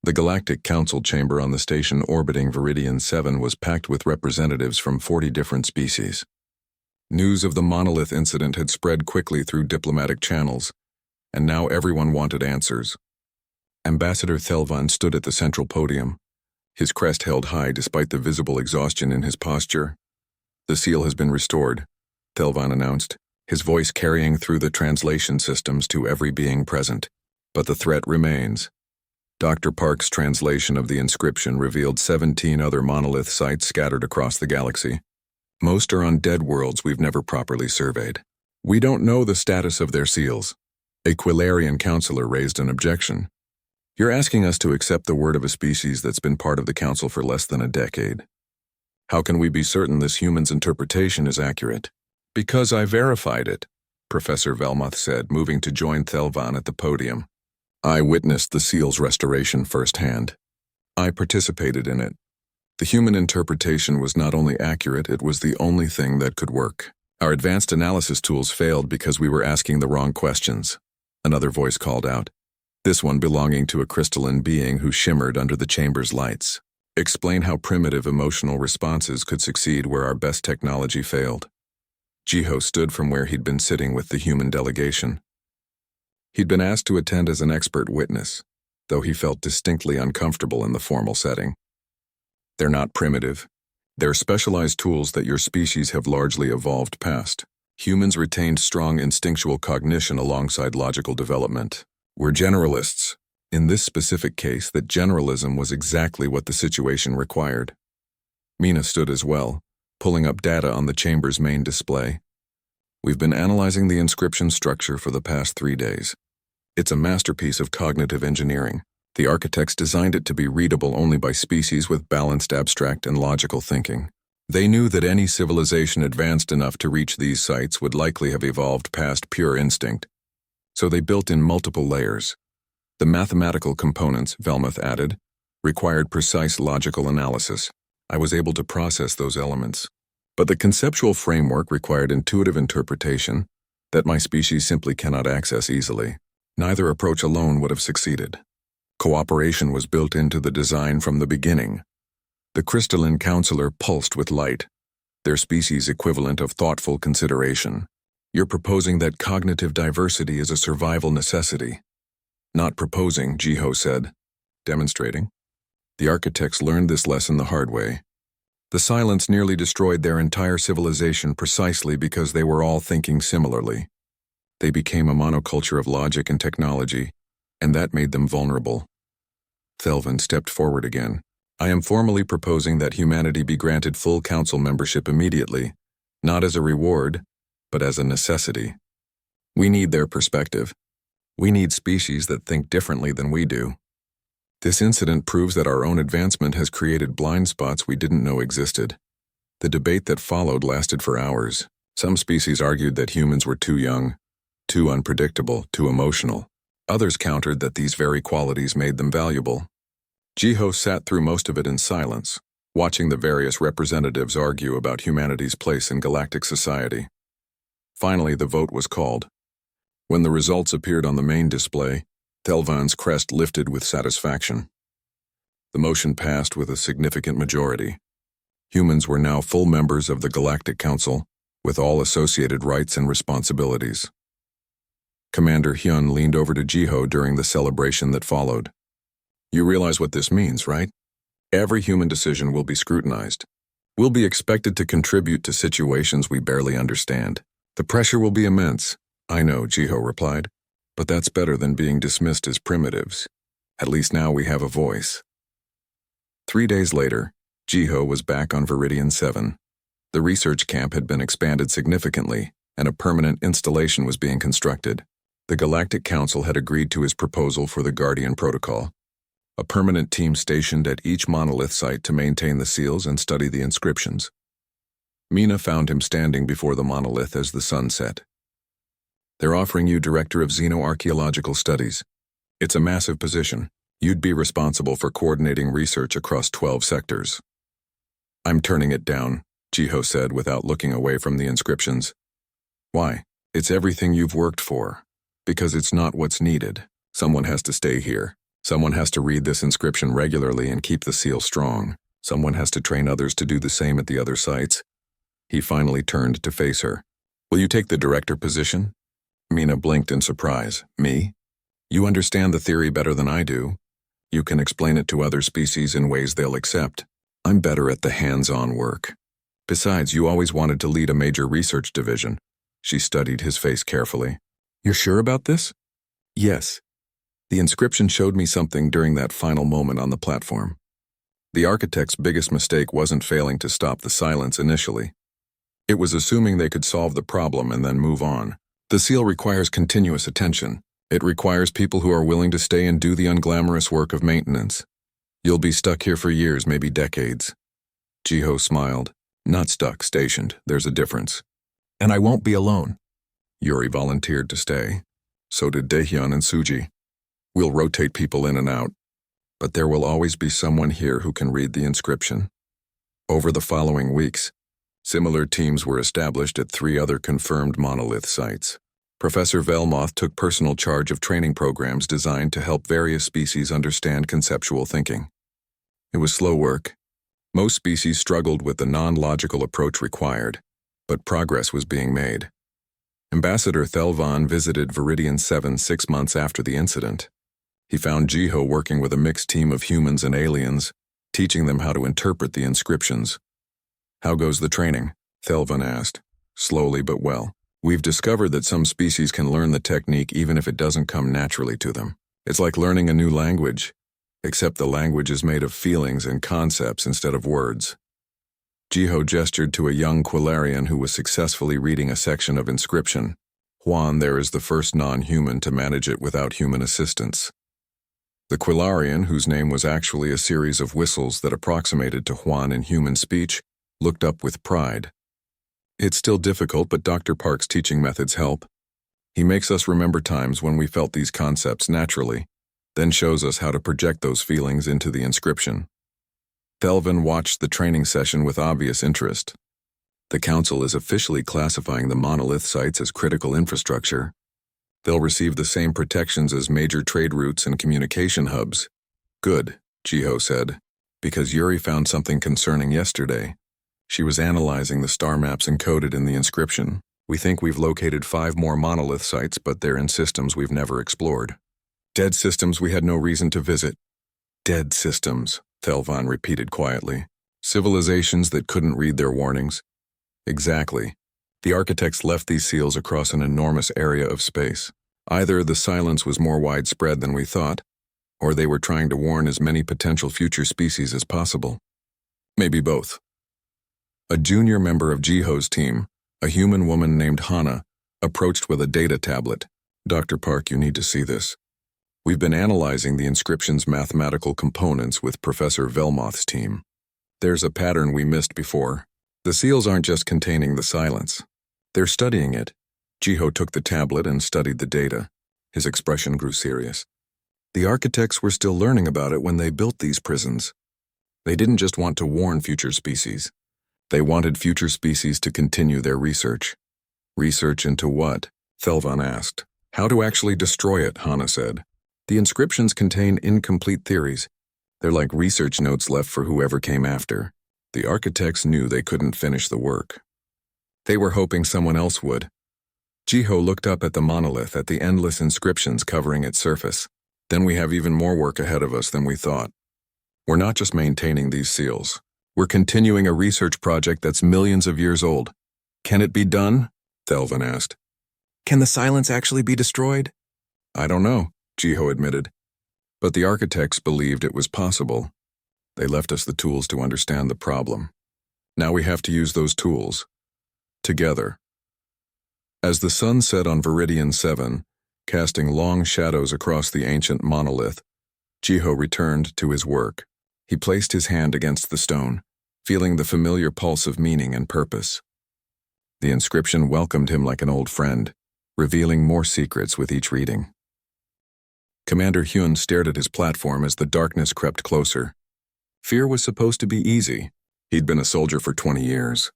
The Galactic Council chamber on the station orbiting Viridian 7 was packed with representatives from 40 different species. News of the monolith incident had spread quickly through diplomatic channels, and now everyone wanted answers. Ambassador Thelvan stood at the central podium, his crest held high despite the visible exhaustion in his posture. "The seal has been restored," Thelvan announced, his voice carrying through the translation systems to every being present. "But the threat remains." Dr. Park's translation of the inscription revealed 17 other monolith sites scattered across the galaxy. Most are on dead worlds we've never properly surveyed. "We don't know the status of their seals." A Quilarian counselor raised an objection. "You're asking us to accept the word of a species that's been part of the Council for less than a decade. How can we be certain this human's interpretation is accurate?" "Because I verified it," Professor Velmoth said, moving to join Thelvan at the podium. "I witnessed the seal's restoration firsthand. I participated in it. The human interpretation was not only accurate, it was the only thing that could work. Our advanced analysis tools failed because we were asking the wrong questions," another voice called out, this one belonging to a crystalline being who shimmered under the chamber's lights. "Explain how primitive emotional responses could succeed where our best technology failed." Jiho stood from where he'd been sitting with the human delegation. He'd been asked to attend as an expert witness, though he felt distinctly uncomfortable in the formal setting. "They're not primitive. They're specialized tools that your species have largely evolved past. Humans retained strong instinctual cognition alongside logical development. We're generalists. In this specific case, that generalism was exactly what the situation required." Mina stood as well, pulling up data on the chamber's main display. "We've been analyzing the inscription structure for the past 3 days. It's a masterpiece of cognitive engineering. The architects designed it to be readable only by species with balanced abstract and logical thinking. They knew that any civilization advanced enough to reach these sites would likely have evolved past pure instinct. So they built in multiple layers. The mathematical components," Velmoth added, "required precise logical analysis. I was able to process those elements. But the conceptual framework required intuitive interpretation that my species simply cannot access easily. Neither approach alone would have succeeded. Cooperation was built into the design from the beginning." The crystalline counselor pulsed with light, their species equivalent of thoughtful consideration. "You're proposing that cognitive diversity is a survival necessity." "Not proposing," Jiho said, demonstrating. "The architects learned this lesson the hard way. The silence nearly destroyed their entire civilization precisely because they were all thinking similarly. They became a monoculture of logic and technology, and that made them vulnerable." Thelvan stepped forward again. "I am formally proposing that humanity be granted full council membership immediately, not as a reward, but as a necessity. We need their perspective. We need species that think differently than we do. This incident proves that our own advancement has created blind spots we didn't know existed." The debate that followed lasted for hours. Some species argued that humans were too young, too unpredictable, too emotional. Others countered that these very qualities made them valuable. Jiho sat through most of it in silence, watching the various representatives argue about humanity's place in galactic society. Finally, the vote was called. When the results appeared on the main display, Thelvan's crest lifted with satisfaction. The motion passed with a significant majority. Humans were now full members of the Galactic Council, with all associated rights and responsibilities. Commander Hyun leaned over to Jiho during the celebration that followed. "You realize what this means, right? Every human decision will be scrutinized. We'll be expected to contribute to situations we barely understand. The pressure will be immense." "I know," Jiho replied, "but that's better than being dismissed as primitives. At least now we have a voice." 3 days later, Jiho was back on Viridian 7. The research camp had been expanded significantly, and a permanent installation was being constructed. The Galactic Council had agreed to his proposal for the Guardian Protocol, a permanent team stationed at each monolith site to maintain the seals and study the inscriptions. Mina found him standing before the monolith as the sun set. "They're offering you Director of Xenoarchaeological Studies. It's a massive position. You'd be responsible for coordinating research across 12 sectors." "I'm turning it down," Jiho said without looking away from the inscriptions. "Why? It's everything you've worked for." "Because it's not what's needed. Someone has to stay here. Someone has to read this inscription regularly and keep the seal strong. Someone has to train others to do the same at the other sites. He finally turned to face her. Will you take the director position? Mina blinked in surprise. Me? You understand the theory better than I do. You can explain it to other species in ways they'll accept. I'm better at the hands-on work. Besides, you always wanted to lead a major research division. She studied his face carefully. You're sure about this? Yes. The inscription showed me something during that final moment on the platform. The architect's biggest mistake wasn't failing to stop the silence initially. It was assuming they could solve the problem and then move on. The seal requires continuous attention. It requires people who are willing to stay and do the unglamorous work of maintenance. You'll be stuck here for years, maybe decades. Jiho smiled. Not stuck, stationed. There's a difference. And I won't be alone. Yuri volunteered to stay. So did Daehyun and Suji. We'll rotate people in and out. But there will always be someone here who can read the inscription. Over the following weeks, similar teams were established at 3 other confirmed monolith sites. Professor Velmoth took personal charge of training programs designed to help various species understand conceptual thinking. It was slow work. Most species struggled with the non-logical approach required, but progress was being made. Ambassador Thelvan visited Viridian 7 6 months after the incident. He found Jiho working with a mixed team of humans and aliens, teaching them how to interpret the inscriptions. How goes the training? Thelvan asked. Slowly but well. We've discovered that some species can learn the technique even if it doesn't come naturally to them. It's like learning a new language, except the language is made of feelings and concepts instead of words. Jiho gestured to a young Quillarian who was successfully reading a section of Inscription. Juan there is the first non-human to manage it without human assistance. The Quillarian, whose name was actually a series of whistles that approximated to Juan in human speech, looked up with pride. It's still difficult, but Dr. Park's teaching methods help. He makes us remember times when we felt these concepts naturally, then shows us how to project those feelings into the inscription. Thelvan watched the training session with obvious interest. The Council is officially classifying the monolith sites as critical infrastructure. They'll receive the same protections as major trade routes and communication hubs. Good, Jiho said, because Yuri found something concerning yesterday. She was analyzing the star maps encoded in the inscription. We think we've located 5 more monolith sites, but they're in systems we've never explored. Dead systems we had no reason to visit. Dead systems, Thelvan repeated quietly. Civilizations that couldn't read their warnings. Exactly. The architects left these seals across an enormous area of space. Either the silence was more widespread than we thought, or they were trying to warn as many potential future species as possible. Maybe both. A junior member of Jiho's team, a human woman named Hana, approached with a data tablet. Dr. Park, you need to see this. We've been analyzing the inscription's mathematical components with Professor Velmoth's team. There's a pattern we missed before. The seals aren't just containing the silence. They're studying it. Jiho took the tablet and studied the data. His expression grew serious. The architects were still learning about it when they built these prisons. They didn't just want to warn future species. They wanted future species to continue their research. Research into what? Thelvan asked. How to actually destroy it, Hana said. The inscriptions contain incomplete theories. They're like research notes left for whoever came after. The architects knew they couldn't finish the work. They were hoping someone else would. Jiho looked up at the monolith, at the endless inscriptions covering its surface. Then we have even more work ahead of us than we thought. We're not just maintaining these seals. We're continuing a research project that's millions of years old. Can it be done? Thelvan asked. Can the silence actually be destroyed? I don't know, Jiho admitted. But the architects believed it was possible. They left us the tools to understand the problem. Now we have to use those tools. Together. As the sun set on Viridian 7, casting long shadows across the ancient monolith, Jiho returned to his work. He placed his hand against the stone, feeling the familiar pulse of meaning and purpose. The inscription welcomed him like an old friend, revealing more secrets with each reading. Commander Hyun stared at his platform as the darkness crept closer. Fear was supposed to be easy. He'd been a soldier for 20 years.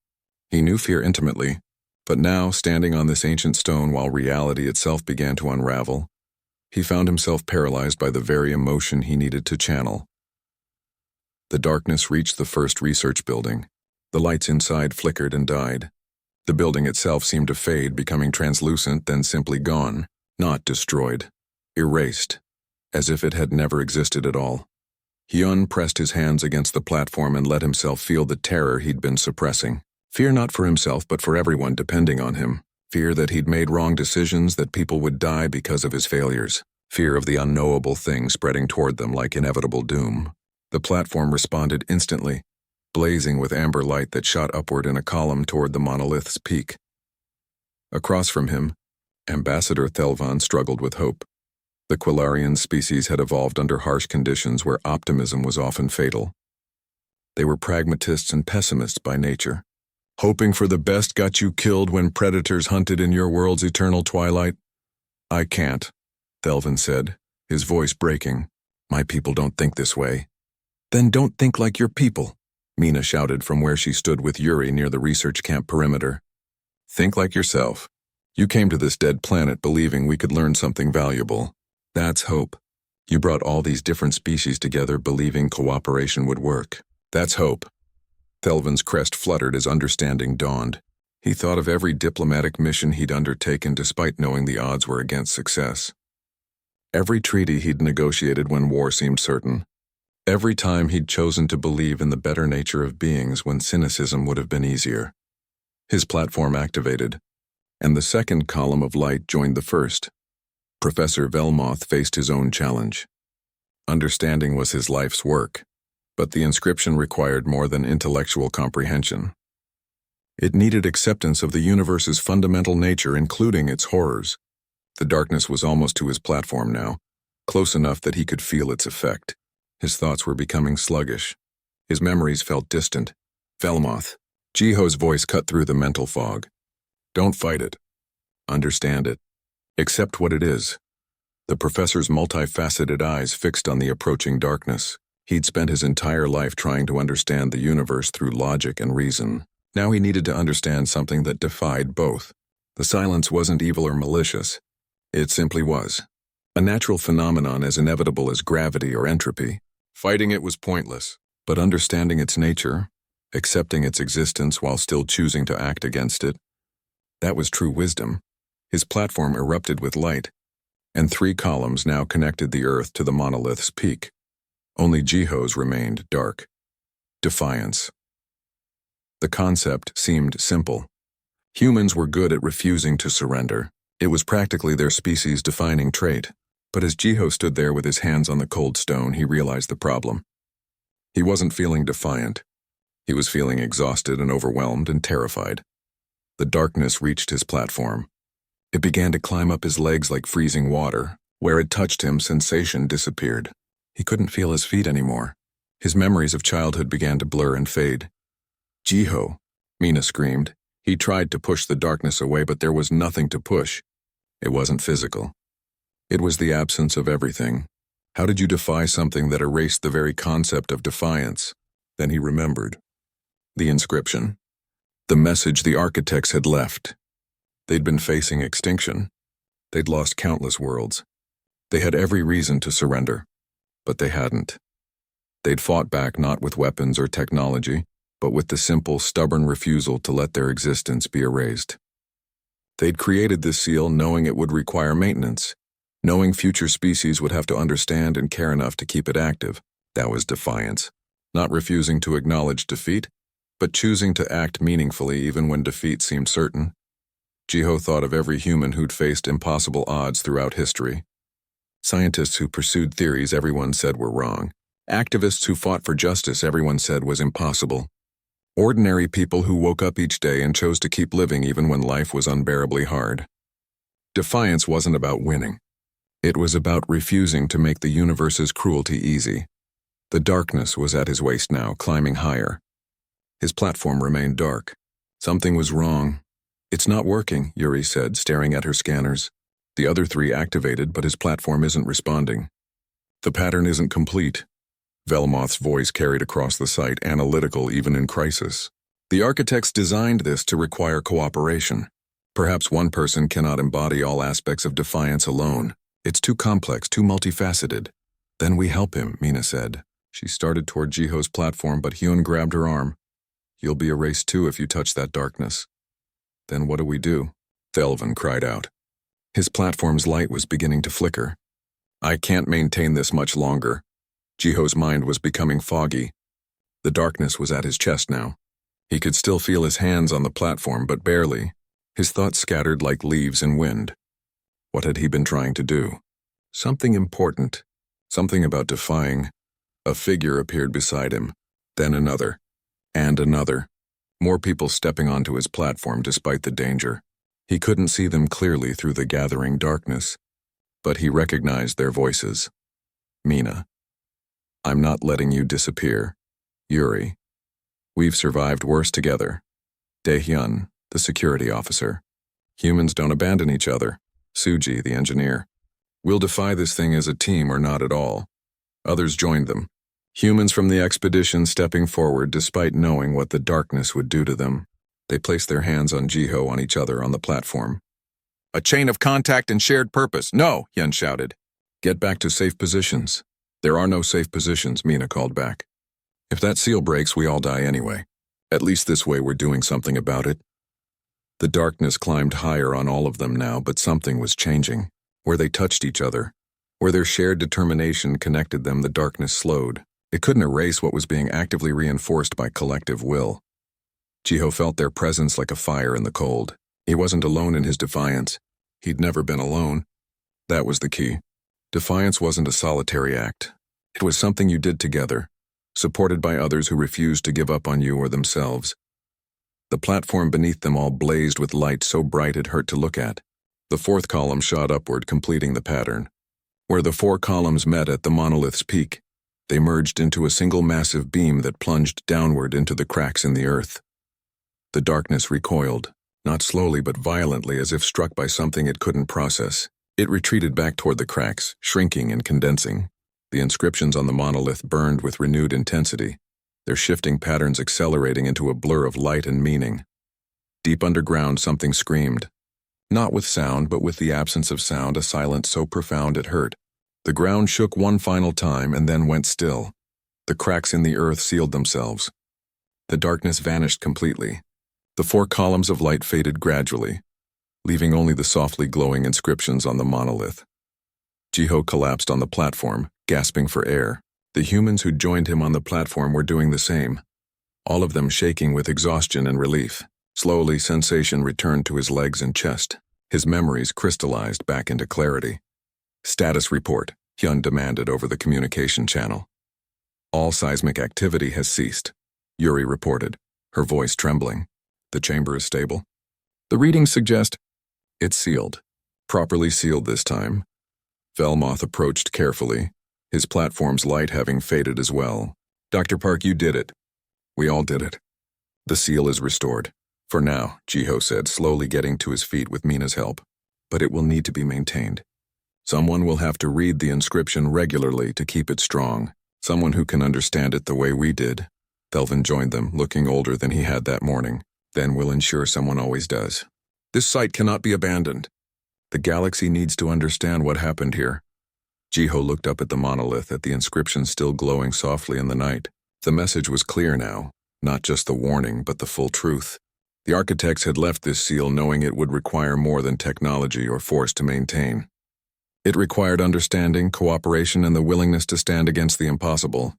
He knew fear intimately, but now, standing on this ancient stone while reality itself began to unravel, He found himself paralyzed by the very emotion he needed to channel. The darkness reached the first research building. The lights inside flickered and died. The building itself seemed to fade, becoming translucent, then simply gone, not destroyed, erased, as if it had never existed at all. He pressed his hands against the platform and let himself feel the terror he'd been suppressing. Fear not for himself but for everyone depending on him. Fear that he'd made wrong decisions, that people would die because of his failures. Fear of the unknowable thing spreading toward them like inevitable doom. The platform responded instantly, blazing with amber light that shot upward in a column toward the monolith's peak. Across from him, Ambassador Thelvan struggled with hope. The Quillarian species had evolved under harsh conditions where optimism was often fatal. They were pragmatists and pessimists by nature. Hoping for the best got you killed when predators hunted in your world's eternal twilight? I can't, Thelvan said, his voice breaking. My people don't think this way. Then don't think like your people, Mina shouted from where she stood with Yuri near the research camp perimeter. Think like yourself. You came to this dead planet believing we could learn something valuable. That's hope. You brought all these different species together believing cooperation would work. That's hope. Thelvan's crest fluttered as understanding dawned. He thought of every diplomatic mission he'd undertaken despite knowing the odds were against success. Every treaty he'd negotiated when war seemed certain. Every time he'd chosen to believe in the better nature of beings when cynicism would have been easier. His platform activated, and the second column of light joined the first. Professor Velmoth faced his own challenge. Understanding was his life's work, but the inscription required more than intellectual comprehension. It needed acceptance of the universe's fundamental nature, including its horrors. The darkness was almost to his platform now, close enough that he could feel its effect. His thoughts were becoming sluggish. His memories felt distant. Velmoth. Jiho's voice cut through the mental fog. Don't fight it. Understand it. Accept what it is. The professor's multifaceted eyes fixed on the approaching darkness. He'd spent his entire life trying to understand the universe through logic and reason. Now he needed to understand something that defied both. The silence wasn't evil or malicious. It simply was. A natural phenomenon as inevitable as gravity or entropy. Fighting it was pointless, but understanding its nature, accepting its existence while still choosing to act against it, that was true wisdom. His platform erupted with light, and 3 columns now connected the Earth to the monolith's peak. Only Jiho's remained dark. Defiance. The concept seemed simple. Humans were good at refusing to surrender. It was practically their species' defining trait. But as Jiho stood there with his hands on the cold stone, he realized the problem. He wasn't feeling defiant. He was feeling exhausted and overwhelmed and terrified. The darkness reached his platform. It began to climb up his legs like freezing water. Where it touched him, sensation disappeared. He couldn't feel his feet anymore. His memories of childhood began to blur and fade. Jiho, Mina screamed. He tried to push the darkness away, but there was nothing to push. It wasn't physical. It was the absence of everything. How did you defy something that erased the very concept of defiance? Then he remembered. The inscription. The message the architects had left. They'd been facing extinction. They'd lost countless worlds. They had every reason to surrender, but they hadn't. They'd fought back not with weapons or technology, but with the simple, stubborn refusal to let their existence be erased. They'd created this seal knowing it would require maintenance, knowing future species would have to understand and care enough to keep it active. That was defiance. Not refusing to acknowledge defeat, but choosing to act meaningfully even when defeat seemed certain. Jiho thought of every human who'd faced impossible odds throughout history. Scientists who pursued theories everyone said were wrong. Activists who fought for justice everyone said was impossible. Ordinary people who woke up each day and chose to keep living even when life was unbearably hard. Defiance wasn't about winning. It was about refusing to make the universe's cruelty easy. The darkness was at his waist now, climbing higher. His platform remained dark. Something was wrong. It's not working, Yuri said, staring at her scanners. The other 3 activated, but his platform isn't responding. The pattern isn't complete. Velmoth's voice carried across the site, analytical even in crisis. The architects designed this to require cooperation. Perhaps one person cannot embody all aspects of defiance alone. It's too complex, too multifaceted. Then we help him, Mina said. She started toward Jiho's platform, but Hyun grabbed her arm. You'll be erased too if you touch that darkness. Then what do we do? Thelvin cried out. His platform's light was beginning to flicker. I can't maintain this much longer. Jiho's mind was becoming foggy. The darkness was at his chest now. He could still feel his hands on the platform, but barely. His thoughts scattered like leaves in wind. What had he been trying to do? Something important. Something about defying. A figure appeared beside him. Then another. And another. More people stepping onto his platform despite the danger. He couldn't see them clearly through the gathering darkness, but he recognized their voices. Mina. I'm not letting you disappear. Yuri. We've survived worse together. Daehyun, the security officer. Humans don't abandon each other. Suji, the engineer. We'll defy this thing as a team or not at all. Others joined them. Humans from the expedition stepping forward despite knowing what the darkness would do to them. They placed their hands on Jiho on each other on the platform. A chain of contact and shared purpose. No, Hyun shouted. Get back to safe positions. There are no safe positions, Mina called back. If that seal breaks, we all die anyway. At least this way we're doing something about it. The darkness climbed higher on all of them now, but something was changing. Where they touched each other, where their shared determination connected them, the darkness slowed. It couldn't erase what was being actively reinforced by collective will. Jiho felt their presence like a fire in the cold. He wasn't alone in his defiance. He'd never been alone. That was the key. Defiance wasn't a solitary act. It was something you did together, supported by others who refused to give up on you or themselves. The platform beneath them all blazed with light so bright it hurt to look at. The fourth column shot upward, completing the pattern. Where the four columns met at the monolith's peak, they merged into a single massive beam that plunged downward into the cracks in the earth. The darkness recoiled, not slowly but violently, as if struck by something it couldn't process. It retreated back toward the cracks, shrinking and condensing. The inscriptions on the monolith burned with renewed intensity, their shifting patterns accelerating into a blur of light and meaning. Deep underground, something screamed. Not with sound, but with the absence of sound, a silence so profound it hurt. The ground shook one final time and then went still. The cracks in the earth sealed themselves. The darkness vanished completely. The four columns of light faded gradually, leaving only the softly glowing inscriptions on the monolith. Jiho collapsed on the platform, gasping for air. The humans who joined him on the platform were doing the same, all of them shaking with exhaustion and relief. Slowly, sensation returned to his legs and chest. His memories crystallized back into clarity. Status report, Hyun demanded over the communication channel. All seismic activity has ceased, Yuri reported, her voice trembling. The chamber is stable. The readings suggest it's sealed. Properly sealed this time. Velmoth approached carefully, his platform's light having faded as well. Dr. Park, you did it. We all did it. The seal is restored. For now, Jiho said, slowly getting to his feet with Mina's help. But it will need to be maintained. Someone will have to read the inscription regularly to keep it strong. Someone who can understand it the way we did. Thelvin joined them, looking older than he had that morning. Then we'll ensure someone always does. This site cannot be abandoned. The galaxy needs to understand what happened here. Jiho looked up at the monolith, at the inscription still glowing softly in the night. The message was clear now, not just the warning, but the full truth. The architects had left this seal knowing it would require more than technology or force to maintain. It required understanding, cooperation, and the willingness to stand against the impossible.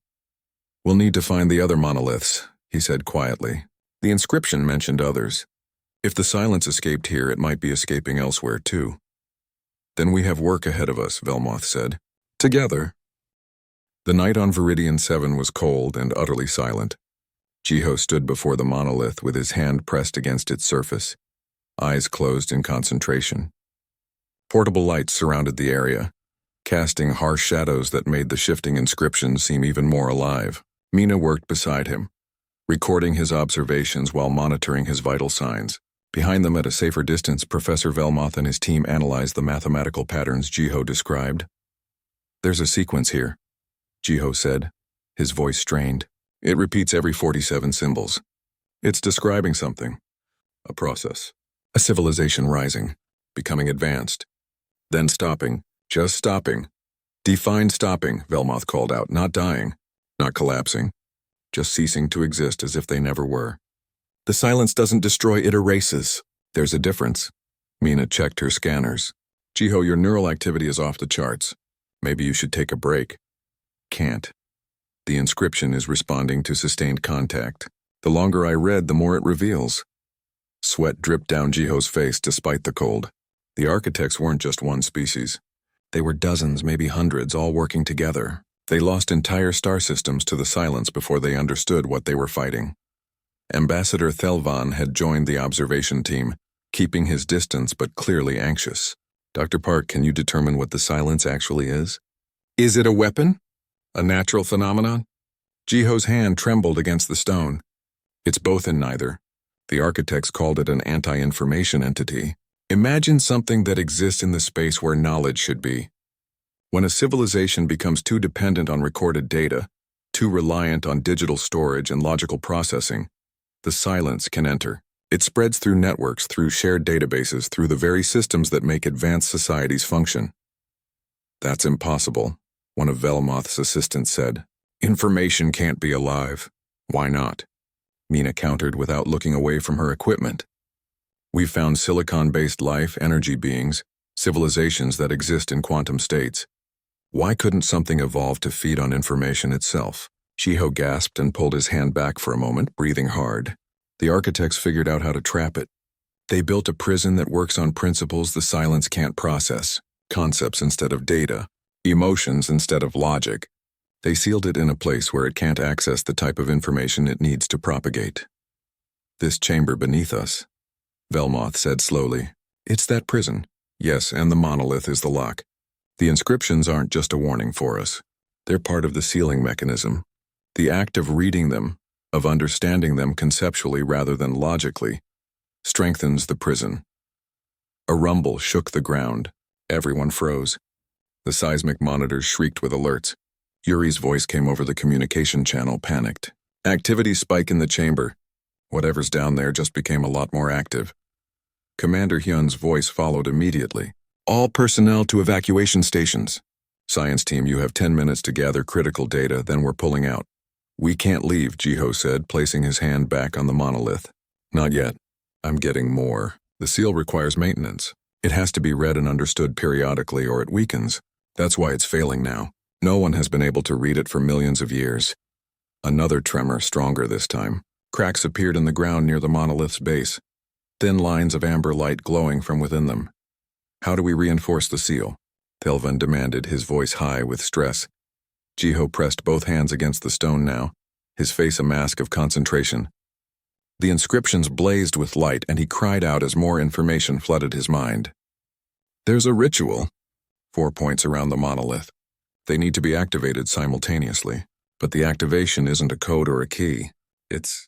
We'll need to find the other monoliths, he said quietly. The inscription mentioned others. If the silence escaped here, it might be escaping elsewhere too. Then we have work ahead of us, Velmoth said. Together. The night on Viridian 7 was cold and utterly silent. Jiho stood before the monolith with his hand pressed against its surface, eyes closed in concentration. Portable lights surrounded the area, casting harsh shadows that made the shifting inscriptions seem even more alive. Mina worked beside him, recording his observations while monitoring his vital signs. Behind them at a safer distance, Professor Velmoth and his team analyzed the mathematical patterns Jiho described. There's a sequence here, Jiho said, his voice strained. It repeats every 47 symbols. It's describing something. A process. A civilization rising, becoming advanced, then stopping, Just stopping. Define stopping, Velmoth called out. Not dying. Not collapsing. Just ceasing to exist as if they never were. The silence doesn't destroy, it erases. There's a difference. Mina checked her scanners. Jiho, your neural activity is off the charts. Maybe you should take a break. Can't. The inscription is responding to sustained contact. The longer I read, the more it reveals. Sweat dripped down Jiho's face despite the cold. The architects weren't just one species. They were dozens, maybe hundreds, all working together. They lost entire star systems to the silence before they understood what they were fighting. Ambassador Thelvan had joined the observation team, keeping his distance but clearly anxious. Dr. Park, can you determine what the silence actually is? Is it a weapon? A natural phenomenon? Jiho's hand trembled against the stone. It's both and neither. The architects called it an anti-information entity. Imagine something that exists in the space where knowledge should be. When a civilization becomes too dependent on recorded data, too reliant on digital storage and logical processing, the silence can enter. It spreads through networks, through shared databases, through the very systems that make advanced societies function. That's impossible, one of Velmoth's assistants said. Information can't be alive. Why not? Mina countered without looking away from her equipment. We've found silicon-based life, energy beings, civilizations that exist in quantum states. Why couldn't something evolve to feed on information itself? Jiho gasped and pulled his hand back for a moment, breathing hard. The architects figured out how to trap it. They built a prison that works on principles the silence can't process, concepts instead of data, emotions instead of logic. They sealed it in a place where it can't access the type of information it needs to propagate. This chamber beneath us, Velmoth said slowly. It's that prison. Yes, and the monolith is the lock. The inscriptions aren't just a warning for us. They're part of the sealing mechanism. The act of reading them, of understanding them conceptually rather than logically, strengthens the prison. A rumble shook the ground. Everyone froze. The seismic monitors shrieked with alerts. Yuri's voice came over the communication channel, panicked. Activity spike in the chamber. Whatever's down there just became a lot more active. Commander Hyun's voice followed immediately. All personnel to evacuation stations. Science team, you have 10 minutes to gather critical data, then we're pulling out. We can't leave, Jiho said, placing his hand back on the monolith. Not yet. I'm getting more. The seal requires maintenance. It has to be read and understood periodically or it weakens. That's why it's failing now. No one has been able to read it for millions of years. Another tremor, stronger this time. Cracks appeared in the ground near the monolith's base. Thin lines of amber light glowing from within them. How do we reinforce the seal? Thelvan demanded, his voice high with stress. Jiho pressed both hands against the stone now, his face a mask of concentration. The inscriptions blazed with light, and he cried out as more information flooded his mind. There's a ritual. 4 points around the monolith. They need to be activated simultaneously, but the activation isn't a code or a key. It's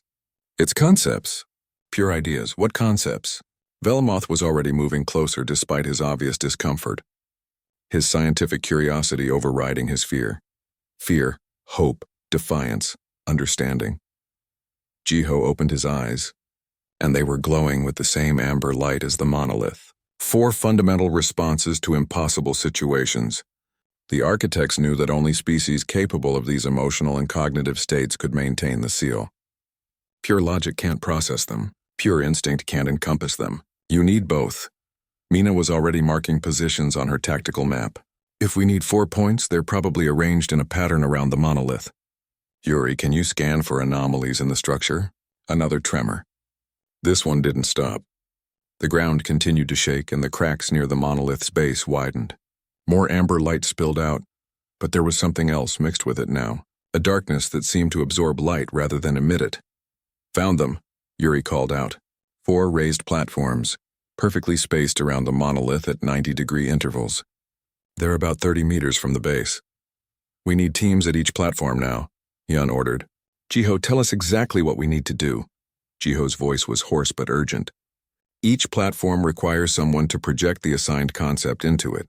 concepts. Pure ideas. What concepts? Velmoth was already moving closer despite his obvious discomfort. His scientific curiosity overriding his fear. Fear, hope, defiance, understanding. Jiho opened his eyes, and they were glowing with the same amber light as the monolith. 4 fundamental responses to impossible situations. The architects knew that only species capable of these emotional and cognitive states could maintain the seal. Pure logic can't process them. Pure instinct can't encompass them. You need both. Mina was already marking positions on her tactical map. If we need 4 points, they're probably arranged in a pattern around the monolith. Yuri, can you scan for anomalies in the structure? Another tremor. This one didn't stop. The ground continued to shake and the cracks near the monolith's base widened. More amber light spilled out, but there was something else mixed with it now. A darkness that seemed to absorb light rather than emit it. Found them, Yuri called out. 4 raised platforms, perfectly spaced around the monolith at 90-degree intervals. They're about 30 meters from the base. We need teams at each platform now, Hyun ordered. Jiho, tell us exactly what we need to do. Jiho's voice was hoarse but urgent. Each platform requires someone to project the assigned concept into it.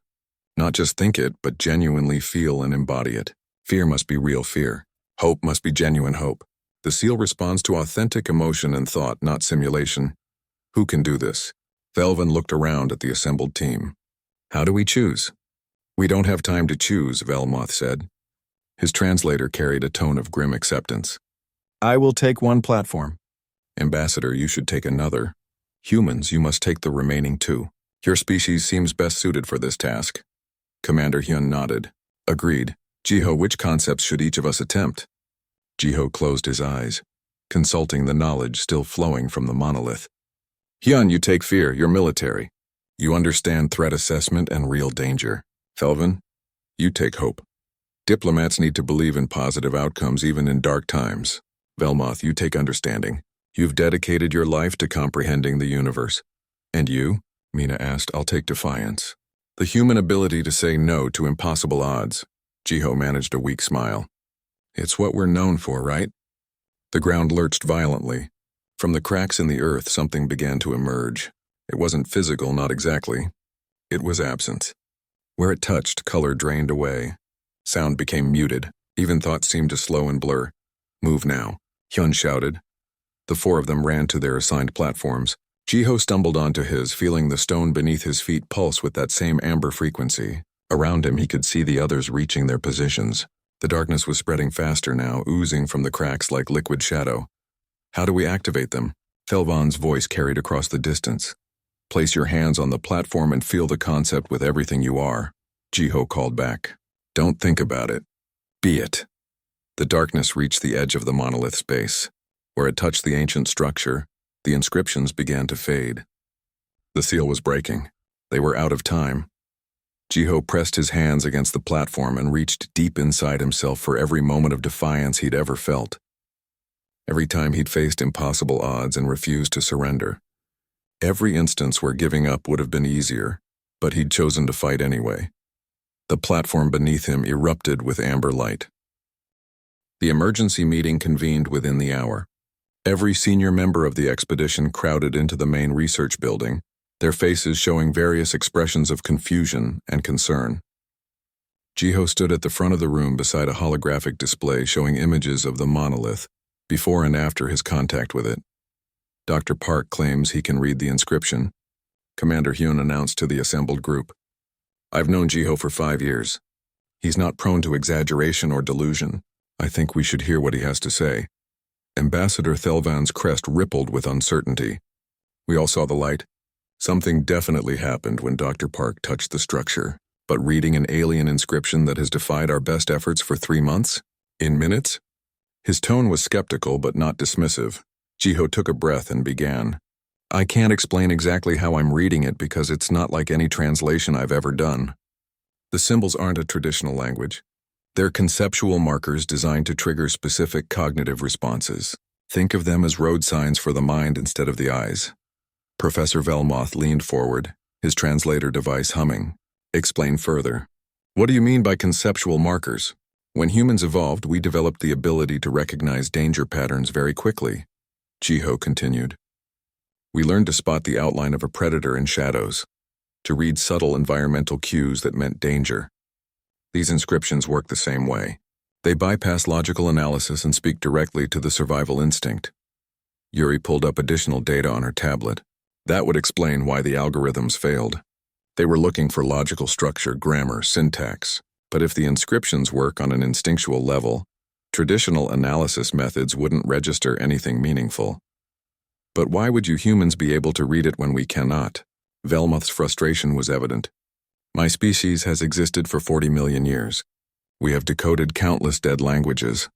Not just think it, but genuinely feel and embody it. Fear must be real fear. Hope must be genuine hope. The seal responds to authentic emotion and thought, not simulation. Who can do this? Thelvan looked around at the assembled team. How do we choose? We don't have time to choose, Velmoth said. His translator carried a tone of grim acceptance. I will take one platform. Ambassador, you should take another. Humans, you must take the remaining two. Your species seems best suited for this task. Commander Hyun nodded. Agreed. Jiho, which concepts should each of us attempt? Jiho closed his eyes, consulting the knowledge still flowing from the monolith. Hyun, you take fear, you're military. You understand threat assessment and real danger. Felvin, you take hope. Diplomats need to believe in positive outcomes even in dark times. Velmoth, you take understanding. You've dedicated your life to comprehending the universe. And you? Mina asked. I'll take defiance. The human ability to say no to impossible odds. Jiho managed a weak smile. It's what we're known for, right? The ground lurched violently. From the cracks in the earth, something began to emerge. It wasn't physical, not exactly. It was absent. Where it touched, color drained away. Sound became muted. Even thoughts seemed to slow and blur. Move now, Hyun shouted. The four of them ran to their assigned platforms. Jiho stumbled onto his, feeling the stone beneath his feet pulse with that same amber frequency. Around him, he could see the others reaching their positions. The darkness was spreading faster now, oozing from the cracks like liquid shadow. How do we activate them? Felvan's voice carried across the distance. Place your hands on the platform and feel the concept with everything you are. Jiho called back. Don't think about it. Be it. The darkness reached the edge of the monolith's base. Where it touched the ancient structure, the inscriptions began to fade. The seal was breaking. They were out of time. Jiho pressed his hands against the platform and reached deep inside himself for every moment of defiance he'd ever felt. Every time he'd faced impossible odds and refused to surrender. Every instance where giving up would have been easier, but he'd chosen to fight anyway. The platform beneath him erupted with amber light. The emergency meeting convened within the hour. Every senior member of the expedition crowded into the main research building, their faces showing various expressions of confusion and concern. Jiho stood at the front of the room beside a holographic display showing images of the monolith, before and after his contact with it. Dr. Park claims he can read the inscription. Commander Hyun announced to the assembled group. I've known Jiho for 5 years. He's not prone to exaggeration or delusion. I think we should hear what he has to say. Ambassador Thelvan's crest rippled with uncertainty. We all saw the light. Something definitely happened when Dr. Park touched the structure. But reading an alien inscription that has defied our best efforts for 3 months? In minutes? His tone was skeptical but not dismissive. Jiho took a breath and began. I can't explain exactly how I'm reading it because it's not like any translation I've ever done. The symbols aren't a traditional language. They're conceptual markers designed to trigger specific cognitive responses. Think of them as road signs for the mind instead of the eyes. Professor Velmoth leaned forward, his translator device humming. Explain further. What do you mean by conceptual markers? When humans evolved, we developed the ability to recognize danger patterns very quickly. Jiho continued. We learned to spot the outline of a predator in shadows, to read subtle environmental cues that meant danger. These inscriptions work the same way. They bypass logical analysis and speak directly to the survival instinct. Yuri pulled up additional data on her tablet. That would explain why the algorithms failed. They were looking for logical structure, grammar, syntax. But if the inscriptions work on an instinctual level, traditional analysis methods wouldn't register anything meaningful. But why would you humans be able to read it when we cannot? Velmoth's frustration was evident. My species has existed for 40 million years. We have decoded countless dead languages.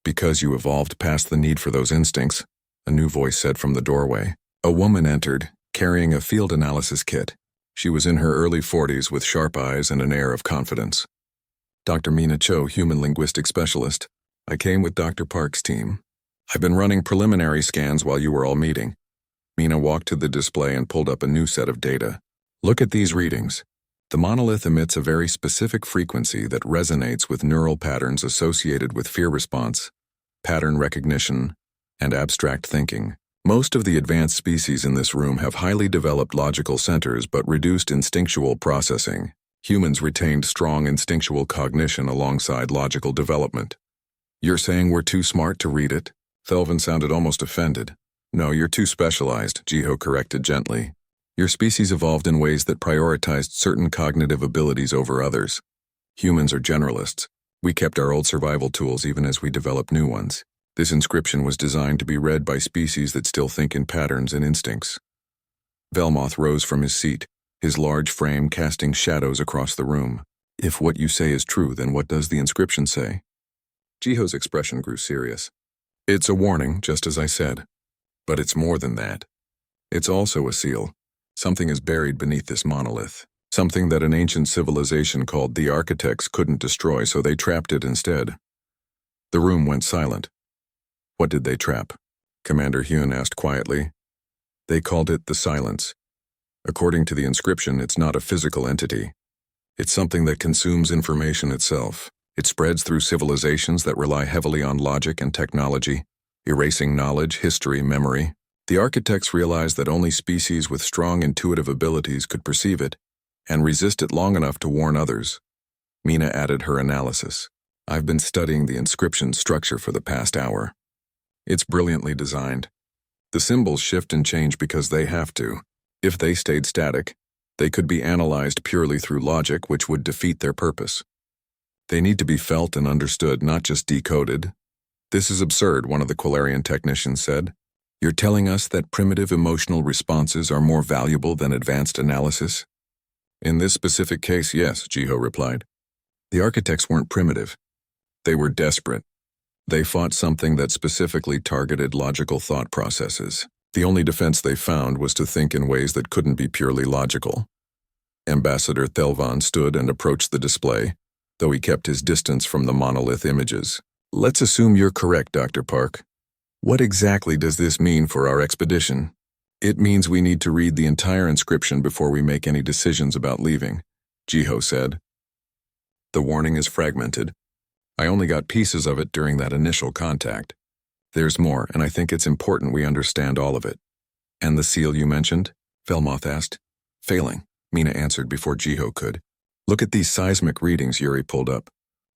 Because you evolved past the need for those instincts, a new voice said from the doorway. A woman entered, carrying a field analysis kit. She was in her early 40s with sharp eyes and an air of confidence. Dr. Mina Cho, human linguistic specialist. I came with Dr. Park's team. I've been running preliminary scans while you were all meeting. Mina walked to the display and pulled up a new set of data. Look at these readings. The monolith emits a very specific frequency that resonates with neural patterns associated with fear response, pattern recognition, and abstract thinking. Most of the advanced species in this room have highly developed logical centers but reduced instinctual processing. Humans retained strong instinctual cognition alongside logical development. You're saying we're too smart to read it? Thelvan sounded almost offended. No, you're too specialized, Jiho corrected gently. Your species evolved in ways that prioritized certain cognitive abilities over others. Humans are generalists. We kept our old survival tools even as we developed new ones. This inscription was designed to be read by species that still think in patterns and instincts. Velmoth rose from his seat, his large frame casting shadows across the room. If what you say is true, then what does the inscription say? Jiho's expression grew serious. It's a warning, just as I said. But it's more than that. It's also a seal. Something is buried beneath this monolith. Something that an ancient civilization called the Architects couldn't destroy, so they trapped it instead. The room went silent. What did they trap? Commander Hyun asked quietly. They called it the Silence. According to the inscription, it's not a physical entity. It's something that consumes information itself. It spreads through civilizations that rely heavily on logic and technology, erasing knowledge, history, memory. The Architects realized that only species with strong intuitive abilities could perceive it and resist it long enough to warn others. Mina added her analysis. I've been studying the inscription structure for the past hour. It's brilliantly designed. The symbols shift and change because they have to. If they stayed static, they could be analyzed purely through logic, which would defeat their purpose. They need to be felt and understood, not just decoded. This is absurd, one of the Quilarian technicians said. You're telling us that primitive emotional responses are more valuable than advanced analysis? In this specific case, yes, Jiho replied. The Architects weren't primitive. They were desperate. They fought something that specifically targeted logical thought processes. The only defense they found was to think in ways that couldn't be purely logical. Ambassador Thelvan stood and approached the display, though he kept his distance from the monolith images. Let's assume you're correct, Dr. Park. What exactly does this mean for our expedition? It means we need to read the entire inscription before we make any decisions about leaving, Jiho said. The warning is fragmented. I only got pieces of it during that initial contact. There's more, and I think it's important we understand all of it. And the seal you mentioned? Velmoth asked. Failing, Mina answered before Jiho could. Look at these seismic readings Yuri pulled up.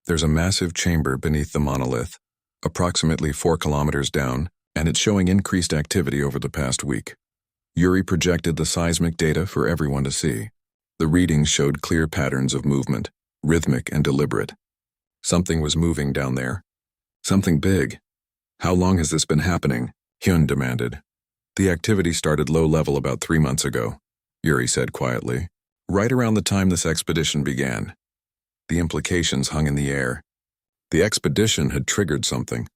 There's a massive chamber beneath the monolith, approximately 4 kilometers down, and it's showing increased activity over the past week. Yuri projected the seismic data for everyone to see. The readings showed clear patterns of movement, rhythmic and deliberate. Something was moving down there. Something big. How long has this been happening? Hyun demanded. The activity started low level about 3 months ago, Yuri said quietly. Right around the time this expedition began. The implications hung in the air. The expedition had triggered something.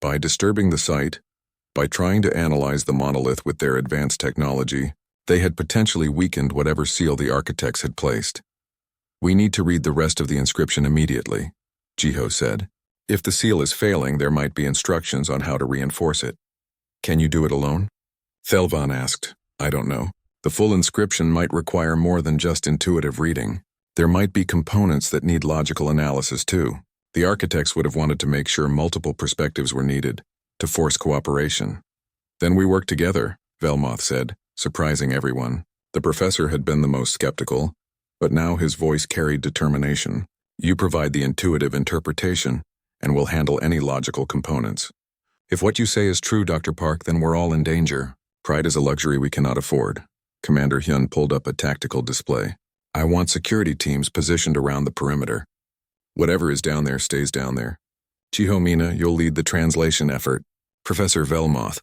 By disturbing the site, by trying to analyze the monolith with their advanced technology, they had potentially weakened whatever seal the Architects had placed. We need to read the rest of the inscription immediately, Jiho said. If the seal is failing, there might be instructions on how to reinforce it. Can you do it alone? Thelvan asked. I don't know. The full inscription might require more than just intuitive reading. There might be components that need logical analysis too. The Architects would have wanted to make sure multiple perspectives were needed, to force cooperation. Then we work together, Velmoth said, surprising everyone. The professor had been the most skeptical, but now his voice carried determination. You provide the intuitive interpretation, and we'll handle any logical components. If what you say is true, Dr. Park, then we're all in danger. Pride is a luxury we cannot afford. Commander Hyun pulled up a tactical display. I want security teams positioned around the perimeter. Whatever is down there stays down there. Jiho, Mina, you'll lead the translation effort. Professor Velmoth,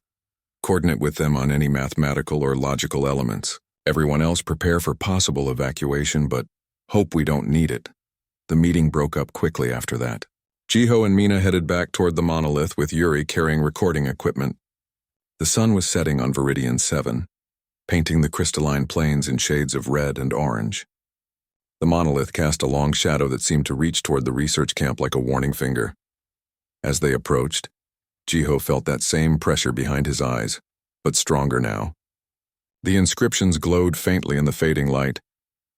coordinate with them on any mathematical or logical elements. Everyone else prepare for possible evacuation, but hope we don't need it. The meeting broke up quickly after that. Jiho and Mina headed back toward the monolith with Yuri carrying recording equipment. The sun was setting on Viridian 7, painting the crystalline plains in shades of red and orange. The monolith cast a long shadow that seemed to reach toward the research camp like a warning finger. As they approached, Jiho felt that same pressure behind his eyes, but stronger now. The inscriptions glowed faintly in the fading light,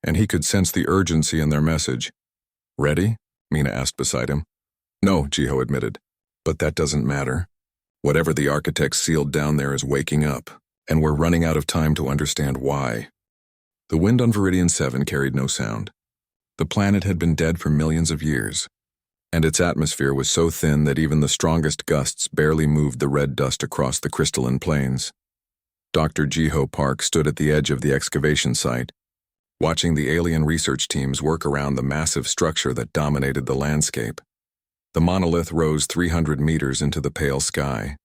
and he could sense the urgency in their message. Ready? Mina asked beside him. No, Jiho admitted, but that doesn't matter. Whatever the Architects sealed down there is waking up, and we're running out of time to understand why. The wind on Viridian 7 carried no sound. The planet had been dead for millions of years, and its atmosphere was so thin that even the strongest gusts barely moved the red dust across the crystalline plains. Dr. Jiho Park stood at the edge of the excavation site, watching the alien research teams work around the massive structure that dominated the landscape. The monolith rose 300 meters into the pale sky,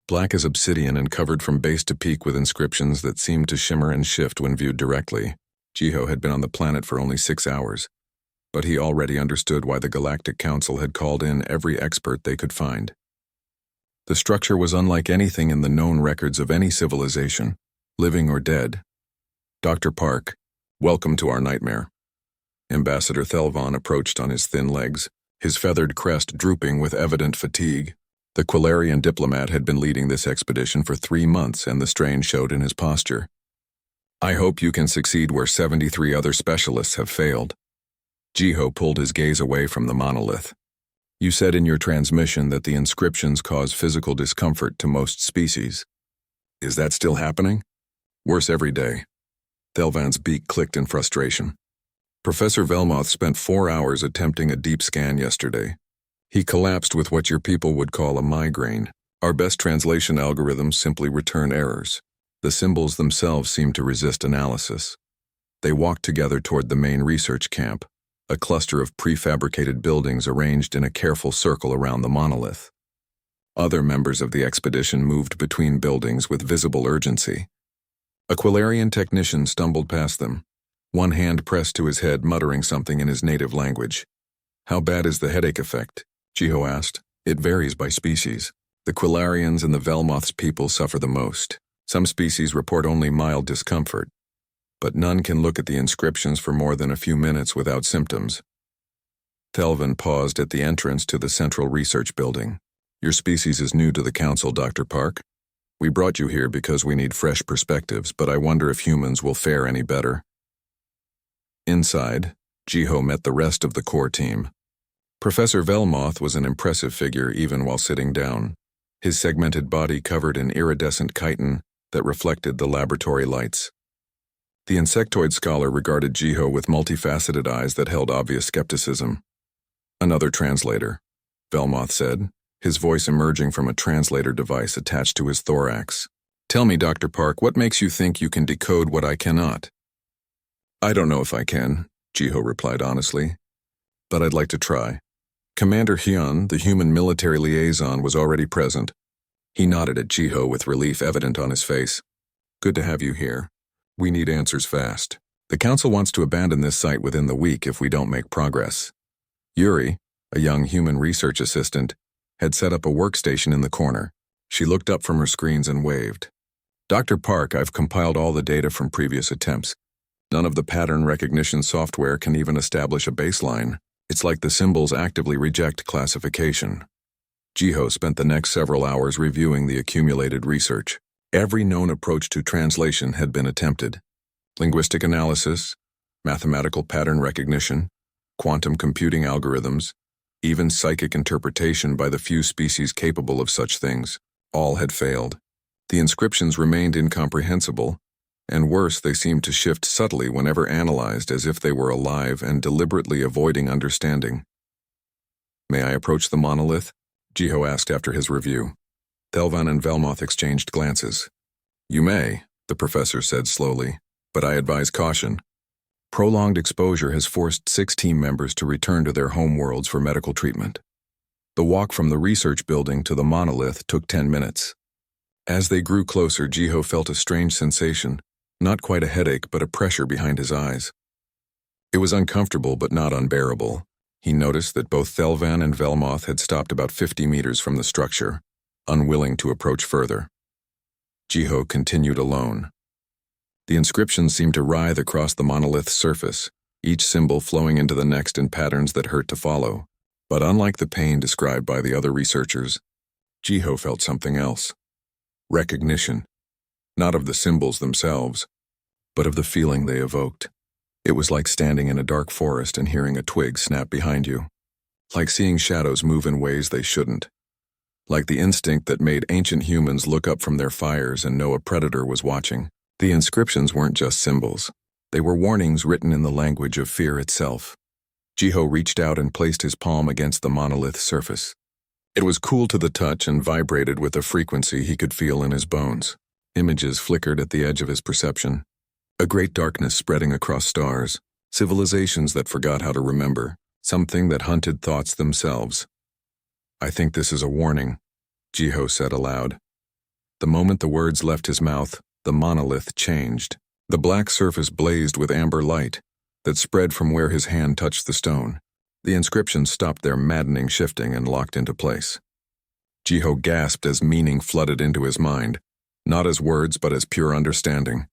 black as obsidian and covered from base to peak with inscriptions that seemed to shimmer and shift when viewed directly. Jiho had been on the planet for only 6 hours, but he already understood why the Galactic Council had called in every expert they could find. The structure was unlike anything in the known records of any civilization, living or dead. Dr. Park, welcome to our nightmare. Ambassador Thelvan approached on his thin legs, his feathered crest drooping with evident fatigue. The Quilarian diplomat had been leading this expedition for 3 months, and the strain showed in his posture. I hope you can succeed where 73 other specialists have failed. Jiho pulled his gaze away from the monolith. You said in your transmission that the inscriptions cause physical discomfort to most species. Is that still happening? Worse every day. Thelvan's beak clicked in frustration. Professor Velmoth spent 4 hours attempting a deep scan yesterday. He collapsed with what your people would call a migraine. Our best translation algorithms simply return errors. The symbols themselves seem to resist analysis. They walked together toward the main research camp, a cluster of prefabricated buildings arranged in a careful circle around the monolith. Other members of the expedition moved between buildings with visible urgency. A Quilarian technician stumbled past them, one hand pressed to his head, muttering something in his native language. How bad is the headache effect? Jiho asked. It varies by species. The Quilarians and the Velmoth's people suffer the most. Some species report only mild discomfort, but none can look at the inscriptions for more than a few minutes without symptoms. Thelvan paused at the entrance to the central research building. Your species is new to the Council, Dr. Park. We brought you here because we need fresh perspectives, but I wonder if humans will fare any better. Inside, Jiho met the rest of the core team. Professor Velmoth was an impressive figure even while sitting down, his segmented body covered in iridescent chitin that reflected the laboratory lights. The insectoid scholar regarded Jiho with multifaceted eyes that held obvious skepticism. Another translator, Velmoth said, his voice emerging from a translator device attached to his thorax. Tell me, Dr. Park, what makes you think you can decode what I cannot? I don't know if I can, Jiho replied honestly, but I'd like to try. Commander Hyun, the human military liaison, was already present. He nodded at Jiho with relief evident on his face. Good to have you here. We need answers fast. The Council wants to abandon this site within the week if we don't make progress. Yuri, a young human research assistant, had set up a workstation in the corner. She looked up from her screens and waved. Dr. Park, I've compiled all the data from previous attempts. None of the pattern recognition software can even establish a baseline. It's like the symbols actively reject classification. Jiho spent the next several hours reviewing the accumulated research. Every known approach to translation had been attempted. Linguistic analysis, mathematical pattern recognition, quantum computing algorithms, even psychic interpretation by the few species capable of such things. All had failed. The inscriptions remained incomprehensible, and worse, they seemed to shift subtly whenever analyzed, as if they were alive and deliberately avoiding understanding. May I approach the monolith? Jiho asked after his review. Thelvan and Velmoth exchanged glances. You may, the professor said slowly, but I advise caution. Prolonged exposure has forced 6 team members to return to their home worlds for medical treatment. The walk from the research building to the monolith took 10 minutes. As they grew closer, Jiho felt a strange sensation, not quite a headache, but a pressure behind his eyes. It was uncomfortable but not unbearable. He noticed that both Thelvan and Velmoth had stopped about 50 meters from the structure, unwilling to approach further. Jiho continued alone. The inscriptions seemed to writhe across the monolith's surface, each symbol flowing into the next in patterns that hurt to follow. But unlike the pain described by the other researchers, Jiho felt something else. Recognition. Not of the symbols themselves, but of the feeling they evoked. It was like standing in a dark forest and hearing a twig snap behind you. Like seeing shadows move in ways they shouldn't. Like the instinct that made ancient humans look up from their fires and know a predator was watching. The inscriptions weren't just symbols. They were warnings written in the language of fear itself. Jiho reached out and placed his palm against the monolith's surface. It was cool to the touch and vibrated with a frequency he could feel in his bones. Images flickered at the edge of his perception. A great darkness spreading across stars, civilizations that forgot how to remember, something that hunted thoughts themselves. "I think this is a warning," Jiho said aloud. The moment the words left his mouth, the monolith changed. The black surface blazed with amber light that spread from where his hand touched the stone. The inscriptions stopped their maddening shifting and locked into place. Jiho gasped as meaning flooded into his mind, not as words but as pure understanding.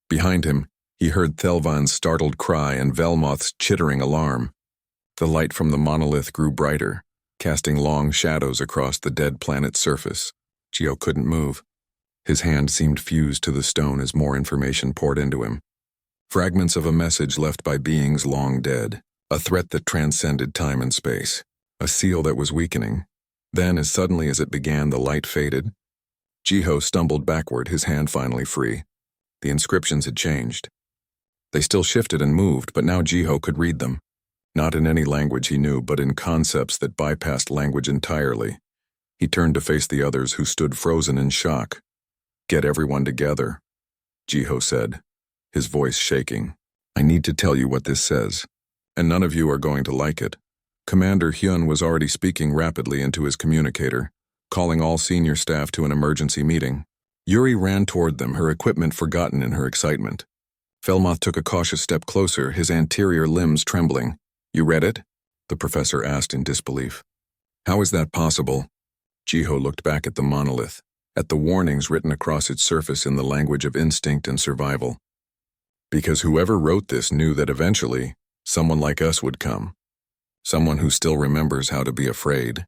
Behind him, he heard Thelvan's startled cry and Velmoth's chittering alarm. The light from the monolith grew brighter, casting long shadows across the dead planet's surface. Jiho couldn't move. His hand seemed fused to the stone as more information poured into him. Fragments of a message left by beings long dead, a threat that transcended time and space, a seal that was weakening. Then, as suddenly as it began, the light faded. Jiho stumbled backward, his hand finally free. The inscriptions had changed. They still shifted and moved, but now Jiho could read them. Not in any language he knew, but in concepts that bypassed language entirely. He turned to face the others who stood frozen in shock. "Get everyone together," Jiho said, his voice shaking. "I need to tell you what this says, and none of you are going to like it." Commander Hyun was already speaking rapidly into his communicator, calling all senior staff to an emergency meeting. Yuri ran toward them, her equipment forgotten in her excitement. Velmoth took a cautious step closer, his anterior limbs trembling. "You read it?" the professor asked in disbelief. "How is that possible?" Jiho looked back at the monolith, at the warnings written across its surface in the language of instinct and survival. "Because whoever wrote this knew that eventually, someone like us would come. Someone who still remembers how to be afraid."